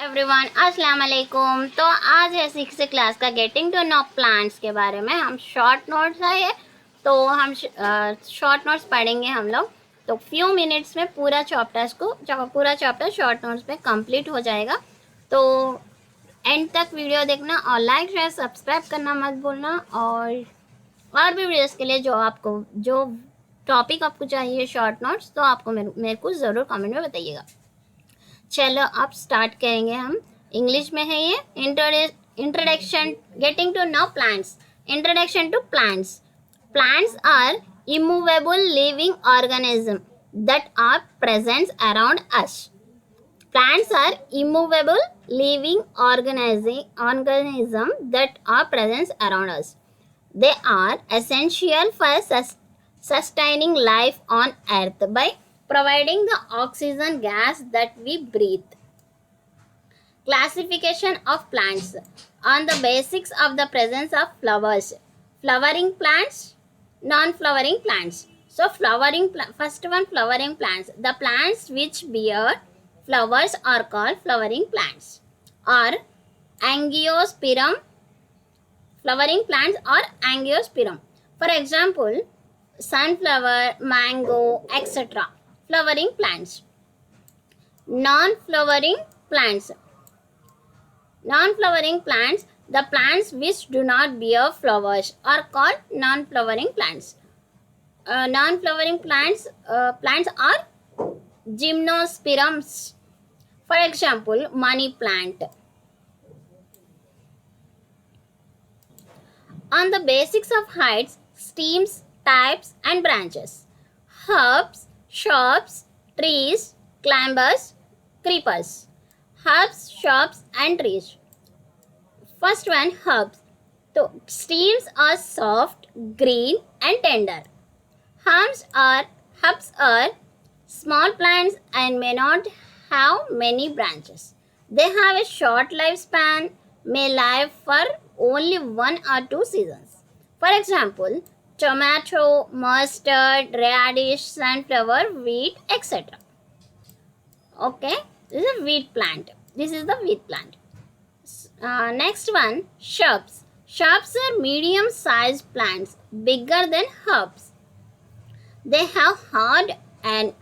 Everyone अस्सलाम वालेकुम। तो आज है 6th क्लास का गेटिंग टू नो प्लांट्स के बारे में। हम शॉर्ट नोट्स है ये, तो हम शॉर्ट नोट्स पढ़ेंगे हम लोग। तो फ्यू मिनट्स में पूरा चैप्टर शॉर्ट नोट्स पे कंप्लीट हो जाएगा। तो एंड तक वीडियो देखना और लाइक शेयर सब्सक्राइब करना मत भूलना। और भी वीडियोस के लिए जो टॉपिक आपको चाहिए शॉर्ट नोट्स, तो आपको मेरे को ज़रूर कमेंट में बताइएगा। चलो अब स्टार्ट करेंगे हम। इंग्लिश में है ये introduction getting to know plants. Introduction to plants. Plants are immovable living organism that are present around us. Plants are immovable living organism that are present around us. They are essential for sustaining life on earth by providing the oxygen gas that we breathe. Classification of plants on the basics of the presence of flowers. Flowering plants, non-flowering plants. So first one, flowering plants. The plants which bear flowers are called flowering plants or angiosperm. Flowering plants or angiosperm. For example, sunflower, mango, etc. Flowering plants. Non-flowering plants. Non-flowering plants, the plants which do not bear flowers are called non-flowering plants. Non-flowering plants are gymnosperms. For example, money plant. On the basics of heights, stems, types and branches. Herbs, shrubs, trees, climbers, creepers. Herbs, shrubs and trees. First one, herbs. So stems are soft, green and tender. Herbs are small plants and may not have many branches. They have a short lifespan, may live for only 1 or 2 seasons. For example, tomato, mustard, radish, sunflower, wheat, etc. Okay, this is a wheat plant. This is the wheat plant. Next one, shrubs. Shrubs are medium-sized plants, bigger than herbs. They have hard and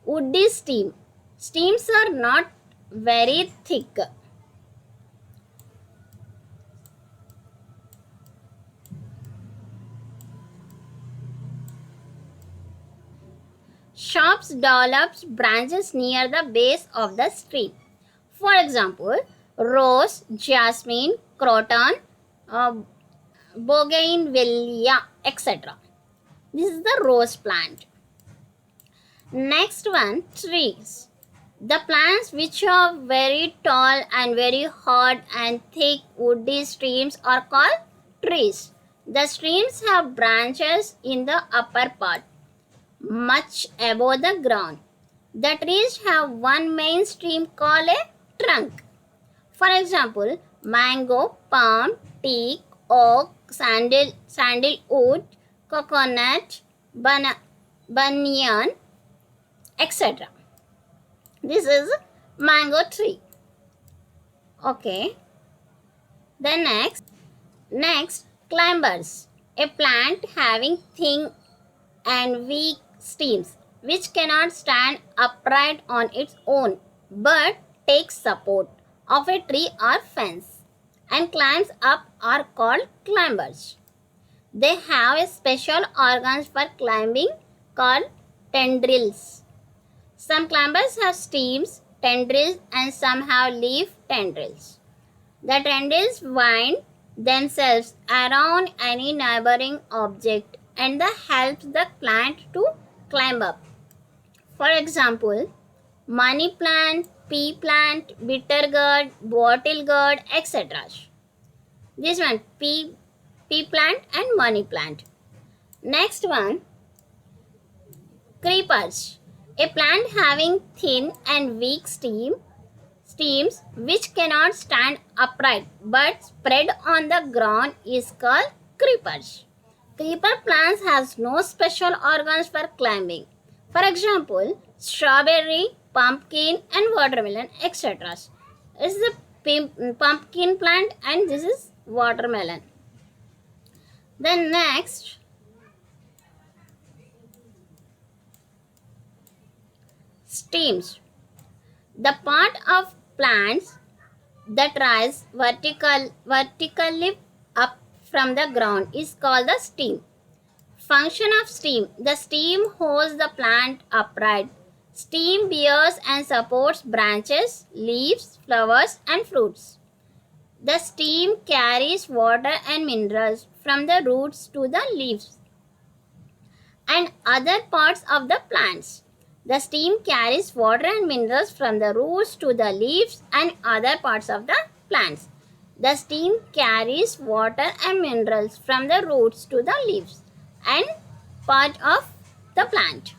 woody stem. Stems are not very thick. Shrubs develops branches near the base of the stem. For example, rose, jasmine, croton, bougainvillea, etc. This is the rose plant. Next one, trees. The plants which are very tall and very hard and thick woody stems are called trees. The stems have branches in the upper part, much above the ground. The trees have one main stem called a trunk. For example, mango, palm, teak, oak, sandalwood, coconut, banyan, etc. This is mango tree. Okay. Then next, climbers. A plant having thin and weak stems which cannot stand upright on its own but takes support of a tree or fence and climbs up are called climbers. They have a special organs for climbing called tendrils. Some climbers have stems, tendrils, and some have leaf tendrils. The tendrils wind themselves around any neighboring object and that helps the plant to climb up. For example, money plant, pea plant, bitter gourd, bottle gourd, etc. This one, pea plant and money plant. Next one, creepers. A plant having thin and weak stems which cannot stand upright but spread on the ground is called creepers. Creeper plants has no special organs for climbing. For example, strawberry, pumpkin and watermelon, etc. This is the pumpkin plant and this is watermelon. Then next, stems. The part of plants that rise vertically up from the ground is called the stem. Function of stem. The stem holds the plant upright. Stem bears and supports branches, leaves, flowers and fruits. The stem carries water and minerals from the roots to the leaves and other parts of the plants. The stem carries water and minerals from the roots to the leaves and other parts of the plants. The stem carries water and minerals from the roots to the leaves and part of the plant.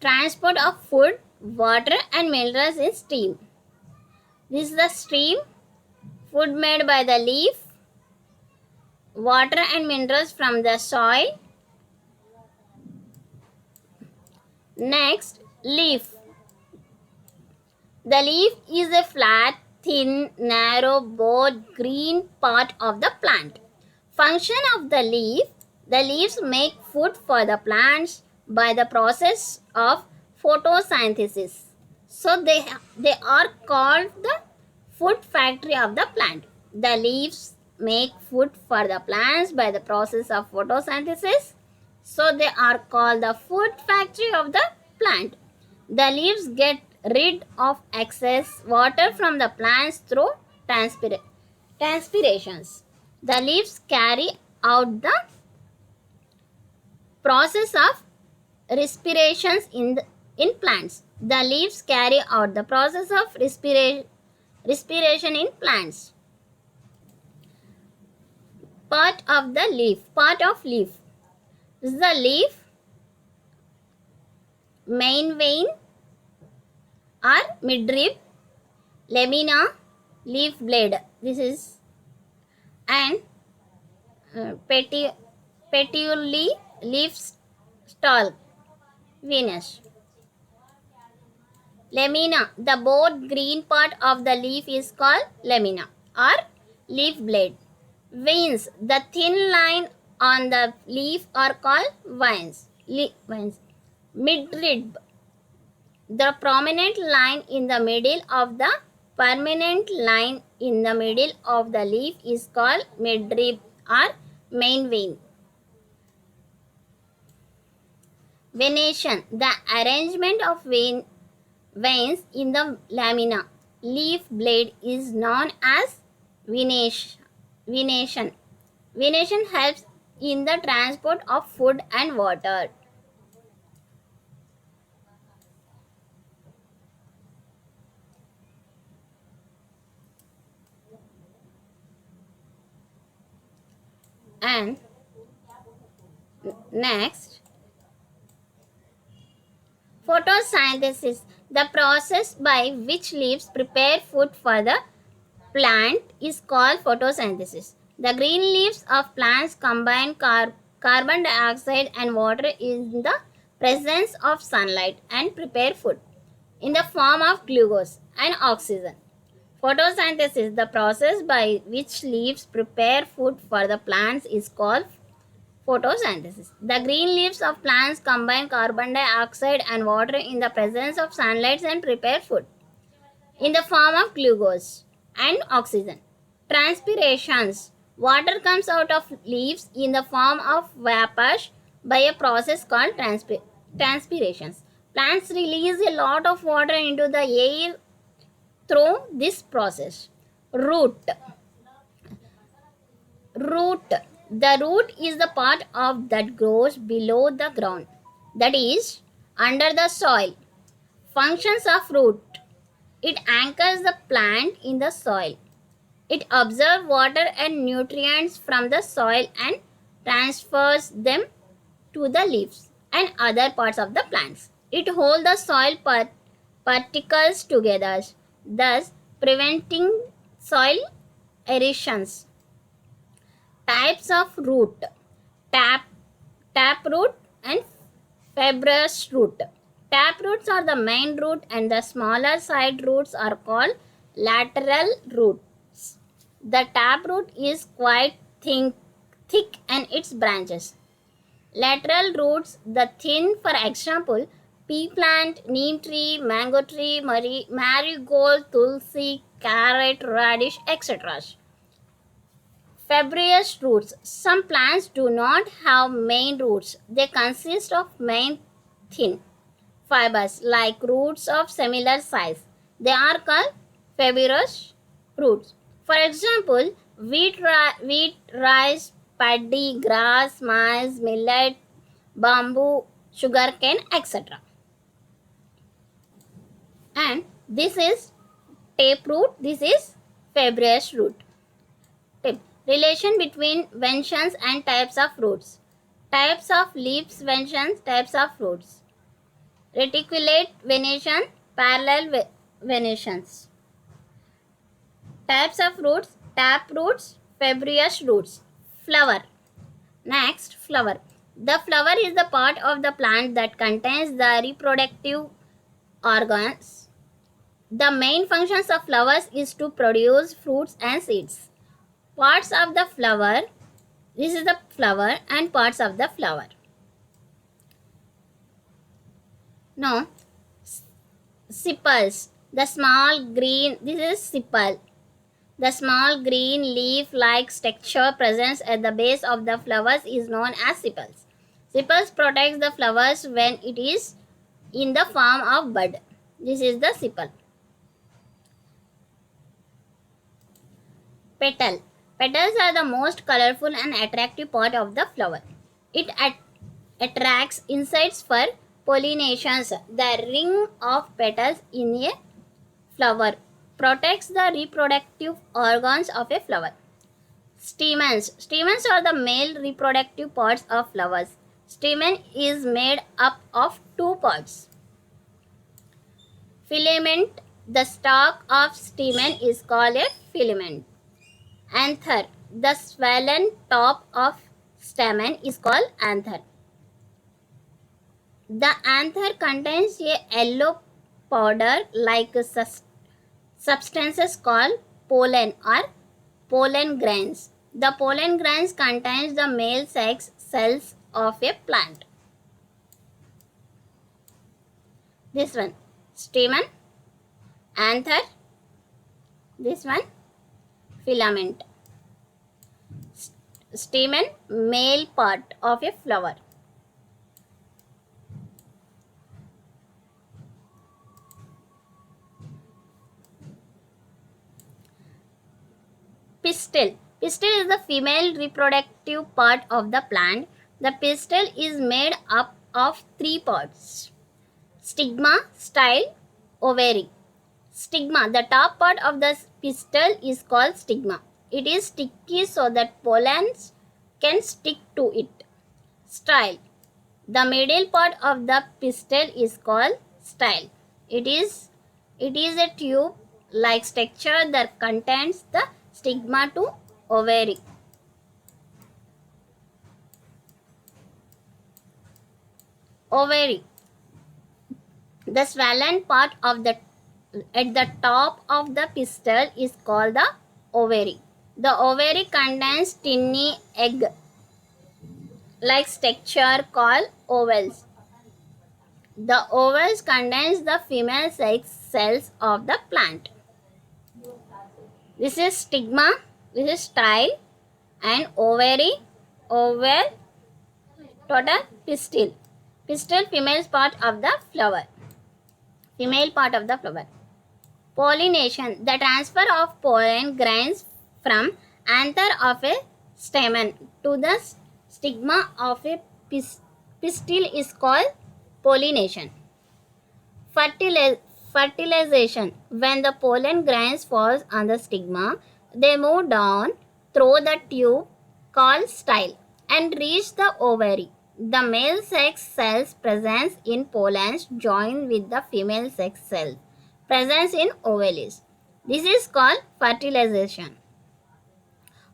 Transport of food, water and minerals in stem. This is the stem, food made by the leaf, water and minerals from the soil. Next, leaf. The leaf is a flat, thin, narrow, broad, green part of the plant. Function of the leaf. The leaves make food for the plants by the process of photosynthesis. So they are called the food factory of the plant. The leaves make food for the plants by the process of photosynthesis. So they are called the food factory of the plant. The leaves get rid of excess water from the plants through transpirations. The leaves carry out the process of respirations in plants. The leaves carry out the process of respiration in plants. Part of the leaf. Part of leaf. This is the leaf, main vein or midrib, lamina, leaf blade. This is and petioly, leaf stalk, venus. Lamina, the broad green part of the leaf is called lamina or leaf blade. Veins, the thin line on the leaf are called veins. Midrib, the prominent line in the middle of the permanent line in the middle of the leaf is called midrib or main vein. Venation, the arrangement of veins in the lamina leaf blade is known as venation. Venation helps in the transport of food and water. And next, photosynthesis, the process by which leaves prepare food for the plant is called photosynthesis. The green leaves of plants combine carbon dioxide and water in the presence of sunlight and prepare food in the form of glucose and oxygen. Photosynthesis, the process by which leaves prepare food for the plants is called photosynthesis. The green leaves of plants combine carbon dioxide and water in the presence of sunlight and prepare food in the form of glucose and oxygen. Transpirations. Water comes out of leaves in the form of vapors by a process called transpirations. Plants release a lot of water into the air through this process. Root. The root is the part of that grows below the ground, that is, under the soil. Functions of root. It anchors the plant in the soil. It absorbs water and nutrients from the soil and transfers them to the leaves and other parts of the plants. It holds the soil particles together, thus preventing soil erosions. Types of root: tap root and fibrous root. Tap roots are the main root and the smaller side roots are called lateral roots. The tap root is quite thick and its branches. Lateral roots, the thin, for example, pea plant, neem tree, mango tree, marigold, tulsi, carrot, radish, etc. Fibrous roots. Some plants do not have main roots. They consist of main thin fibers like roots of similar size. They are called fibrous roots. For example, wheat, rice, paddy, grass, maize, millet, bamboo, sugarcane, etc. And this is taproot. This is fibrous root. Tip. Relation between ventions and types of roots. Types of leaves, ventions, types of roots. Reticulate venation, parallel venations. Types of roots, tap roots, fibrous roots. Flower. Next, flower. The flower is the part of the plant that contains the reproductive organs. The main functions of flowers is to produce fruits and seeds. Parts of the flower. This is the flower and parts of the flower. No. Sepals. The small green. This is sepal. The small green leaf-like structure present at the base of the flowers is known as sepals. Sepals protects the flowers when it is in the form of bud. This is the sepal. Petal. Petals are the most colorful and attractive part of the flower. It attracts insects for pollinations. The ring of petals in a flower protects the reproductive organs of a flower. Stamens. Stamens are the male reproductive parts of flowers. Stamen is made up of two parts. Filament. The stalk of stamen is called a filament. Anther. The swollen top of stamen is called anther. The anther contains a yellow powder like substances called pollen or pollen grains. The pollen grains contains the male sex cells of a plant. This one, stamen, anther. This one, filament. Stamen, male part of a flower. Pistil. Pistil is the female reproductive part of the plant. The pistil is made up of three parts. Stigma, style, ovary. Stigma. The top part of the pistil is called stigma. It is sticky so that pollens can stick to it. Style. The middle part of the pistil is called style. It is a tube-like structure that contains the stigma to ovary. Ovary. The swollen part of at the top of the pistil is called the ovary. The ovary contains tiny egg-like structure called ovals. The ovals contains the female sex cells of the plant. This is stigma, this is style, and ovary, oval, total pistil. Pistil, female part of the flower. Female part of the flower. Pollination, the transfer of pollen grains from anther of a stamen to the stigma of a pistil is called pollination. Fertilization, when the pollen grains falls on the stigma, they move down through the tube called style and reach the ovary. The male sex cells present in pollens join with the female sex cells present in ovaries. This is called fertilization.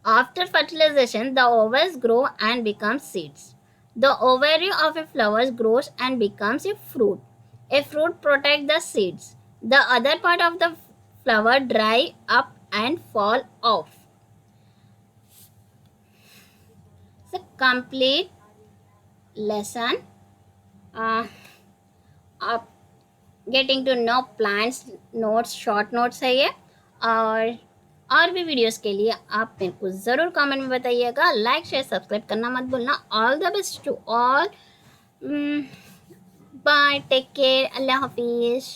After fertilization, the ovaries grow and become seeds. The ovary of a flower grows and becomes a fruit. A fruit protect the seeds. The other part of the flower dry up and fall off. It's a complete lesson. uh, आप getting to know plants notes short notes है ये। और भी videos के लिए आप मेरे को ज़रूर कमेंट में बताइएगा। लाइक शेयर सब्सक्राइब करना मत भूलना। All the best to all. Bye, take care, अल्लाह हाफिज़।